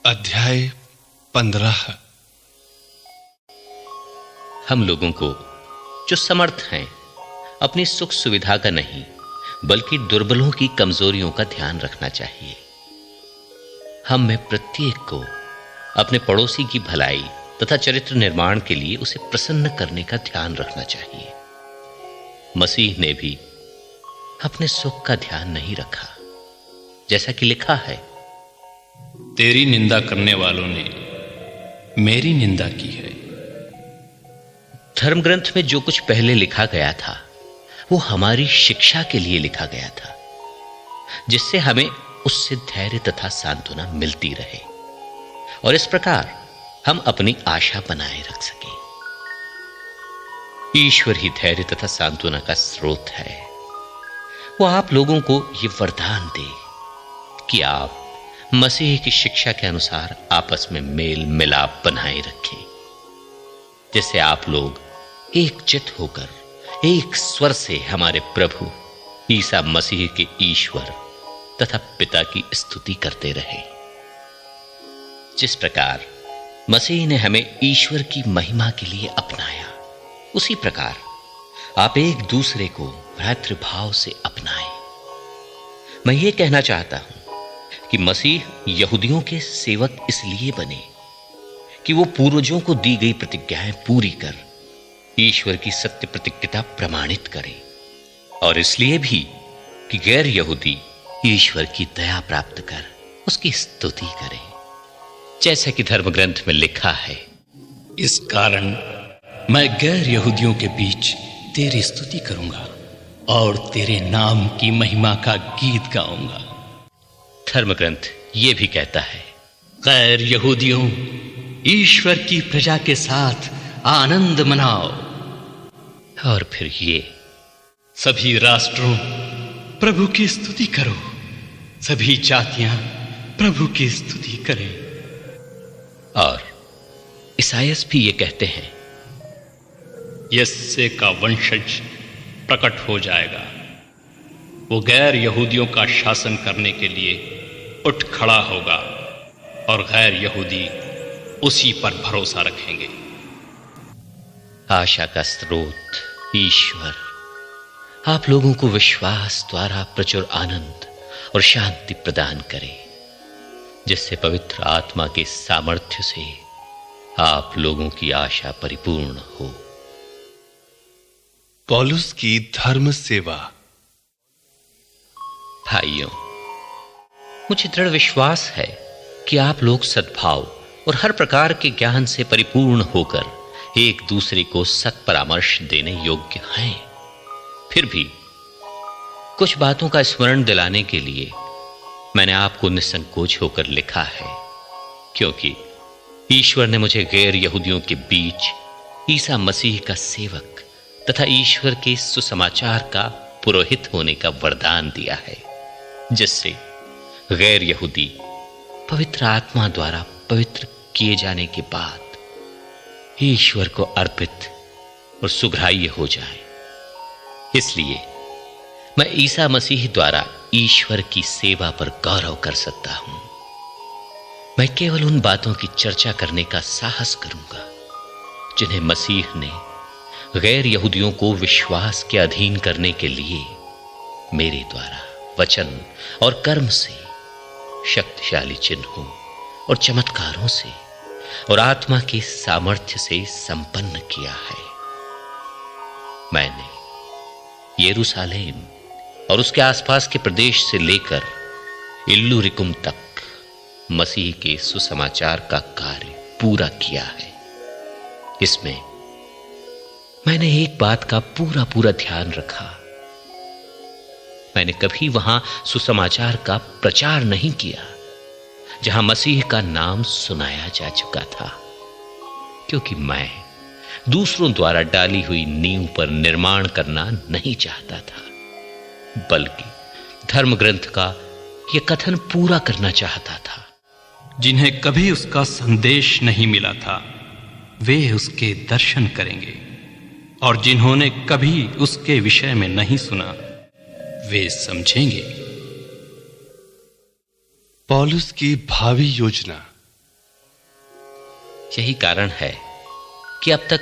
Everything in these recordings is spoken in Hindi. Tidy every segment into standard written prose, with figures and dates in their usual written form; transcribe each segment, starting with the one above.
अध्याय 15। हम लोगों को जो समर्थ हैं अपनी सुख सुविधा का नहीं बल्कि दुर्बलों की कमजोरियों का ध्यान रखना चाहिए। हम में प्रत्येक को अपने पड़ोसी की भलाई तथा चरित्र निर्माण के लिए उसे प्रसन्न करने का ध्यान रखना चाहिए। मसीह ने भी अपने सुख का ध्यान नहीं रखा, जैसा कि लिखा है, तेरी निंदा करने वालों ने मेरी निंदा की है। धर्म ग्रंथ में जो कुछ पहले लिखा गया था वो हमारी शिक्षा के लिए लिखा गया था, जिससे हमें उससे धैर्य तथा सांत्वना मिलती रहे और इस प्रकार हम अपनी आशा बनाए रख सकें। ईश्वर ही धैर्य तथा सांत्वना का स्रोत है। वो आप लोगों को ये वरदान दे कि आप मसीह की शिक्षा के अनुसार आपस में मेल मिलाप बनाए रखें, जिससे आप लोग एकचित होकर एक स्वर से हमारे प्रभु ईसा मसीह के ईश्वर तथा पिता की स्तुति करते रहे। जिस प्रकार मसीह ने हमें ईश्वर की महिमा के लिए अपनाया, उसी प्रकार आप एक दूसरे को भ्रातृभाव से अपनाएं। मैं ये कहना चाहता हूं कि मसीह यहूदियों के सेवक इसलिए बने कि वो पूर्वजों को दी गई प्रतिज्ञाएं पूरी कर ईश्वर की सत्य प्रतिज्ञता प्रमाणित करें, और इसलिए भी कि गैर यहूदी ईश्वर की दया प्राप्त कर उसकी स्तुति करें, जैसा कि धर्म ग्रंथ में लिखा है, इस कारण मैं गैर यहूदियों के बीच तेरी स्तुति करूंगा और तेरे नाम की महिमा का गीत गाऊंगा। धर्म ग्रंथ ये भी कहता है, गैर यहूदियों, ईश्वर की प्रजा के साथ आनंद मनाओ। और फिर ये, सभी राष्ट्रों प्रभु की स्तुति करो, सभी जातियां प्रभु की स्तुति करें। और ईसायास भी ये कहते हैं, यस्से का वंशज प्रकट हो जाएगा, वो गैर यहूदियों का शासन करने के लिए उठ खड़ा होगा और गैर यहूदी उसी पर भरोसा रखेंगे। आशा का स्रोत ईश्वर आप लोगों को विश्वास द्वारा प्रचुर आनंद और शांति प्रदान करे, जिससे पवित्र आत्मा के सामर्थ्य से आप लोगों की आशा परिपूर्ण हो। पौलुस की धर्म सेवा। भाइयों, मुझे दृढ़ विश्वास है कि आप लोग सद्भाव और हर प्रकार के ज्ञान से परिपूर्ण होकर एक दूसरे को सत्परामर्श देने योग्य हैं। फिर भी कुछ बातों का स्मरण दिलाने के लिए मैंने आपको निसंकोच होकर लिखा है, क्योंकि ईश्वर ने मुझे गैर यहूदियों के बीच ईसा मसीह का सेवक तथा ईश्वर के सुसमाचार का पुरोहित होने का वरदान दिया है, जिससे गैर यहूदी पवित्र आत्मा द्वारा पवित्र किए जाने के बाद ईश्वर को अर्पित और सुग्राह्य हो जाए। इसलिए मैं ईसा मसीह द्वारा ईश्वर की सेवा पर गौरव कर सकता हूं। मैं केवल उन बातों की चर्चा करने का साहस करूंगा जिन्हें मसीह ने गैर यहूदियों को विश्वास के अधीन करने के लिए मेरे द्वारा वचन और कर्म से, शक्तिशाली चिन्हों और चमत्कारों से और आत्मा के सामर्थ्य से संपन्न किया है। मैंने यरूशलेम और उसके आसपास के प्रदेश से लेकर इल्लुरिकुम तक मसीह के सुसमाचार का कार्य पूरा किया है। इसमें मैंने एक बात का पूरा ध्यान रखा। मैंने कभी वहां सुसमाचार का प्रचार नहीं किया जहां मसीह का नाम सुनाया जा चुका था, क्योंकि मैं दूसरों द्वारा डाली हुई नींव पर निर्माण करना नहीं चाहता था, बल्कि धर्म ग्रंथ का यह कथन पूरा करना चाहता था। जिन्हें कभी उसका संदेश नहीं मिला था वे उसके दर्शन करेंगे, और जिन्होंने कभी उसके विषय में नहीं सुना वे समझेंगे। पौलुस की भावी योजना। यही कारण है कि अब तक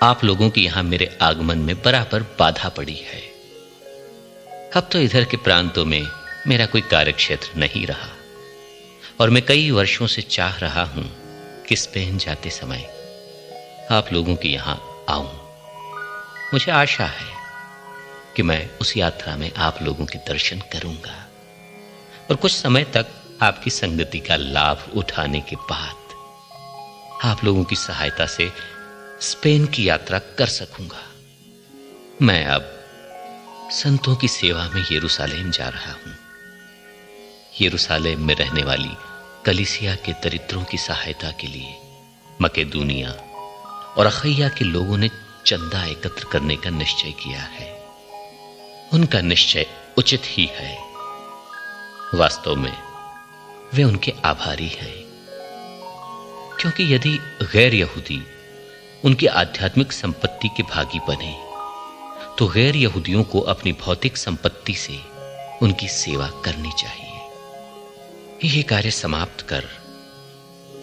आप लोगों के यहां मेरे आगमन में बराबर बाधा पड़ी है। अब तो इधर के प्रांतों में मेरा कोई कार्यक्षेत्र नहीं रहा और मैं कई वर्षों से चाह रहा हूं कि स्पेन जाते समय आप लोगों के यहां आऊं। मुझे आशा है कि मैं उस यात्रा में आप लोगों के दर्शन करूंगा और कुछ समय तक आपकी संगति का लाभ उठाने के बाद आप लोगों की सहायता से स्पेन की यात्रा कर सकूंगा। मैं अब संतों की सेवा में यरूशलेम जा रहा हूं। यरूशलेम में रहने वाली कलीसिया के दरिद्रों की सहायता के लिए मकेदुनिया और अखैया के लोगों ने चंदा एकत्र करने का निश्चय किया है। उनका निश्चय उचित ही है। वास्तव में वे उनके आभारी हैं, क्योंकि यदि गैर यहूदी उनकी आध्यात्मिक संपत्ति के भागी बने तो गैर यहूदियों को अपनी भौतिक संपत्ति से उनकी सेवा करनी चाहिए। यह कार्य समाप्त कर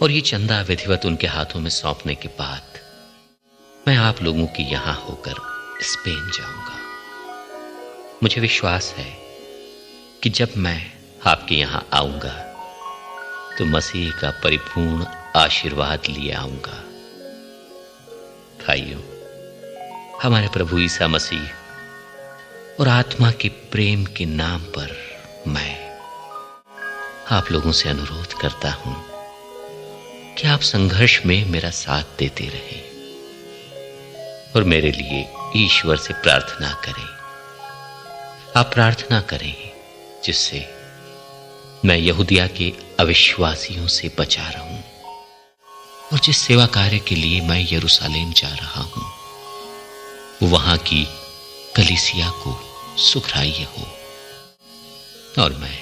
और ये चंदा विधिवत उनके हाथों में सौंपने के बाद मैं आप लोगों के यहां होकर स्पेन जाऊंगा। मुझे विश्वास है कि जब मैं आपके यहां आऊंगा तो मसीह का परिपूर्ण आशीर्वाद लिए आऊंगा। भाइयों, हमारे प्रभु ईसा मसीह और आत्मा के प्रेम के नाम पर मैं आप लोगों से अनुरोध करता हूं कि आप संघर्ष में मेरा साथ देते रहें और मेरे लिए ईश्वर से प्रार्थना करें। आप प्रार्थना करें जिससे मैं यहूदिया के अविश्वासियों से बचा रहूं और जिस सेवा कार्य के लिए मैं यरूशलेम जा रहा हूं वहां की कलीसिया को सुखराई हो और मैं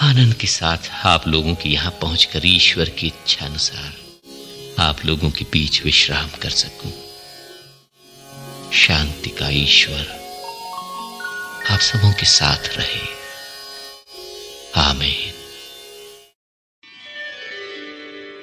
आनंद के साथ आप लोगों के यहां पहुंचकर ईश्वर की इच्छा अनुसार आप लोगों के बीच विश्राम कर सकूं। शांति का ईश्वर आप सबों के साथ रहे। आमीन।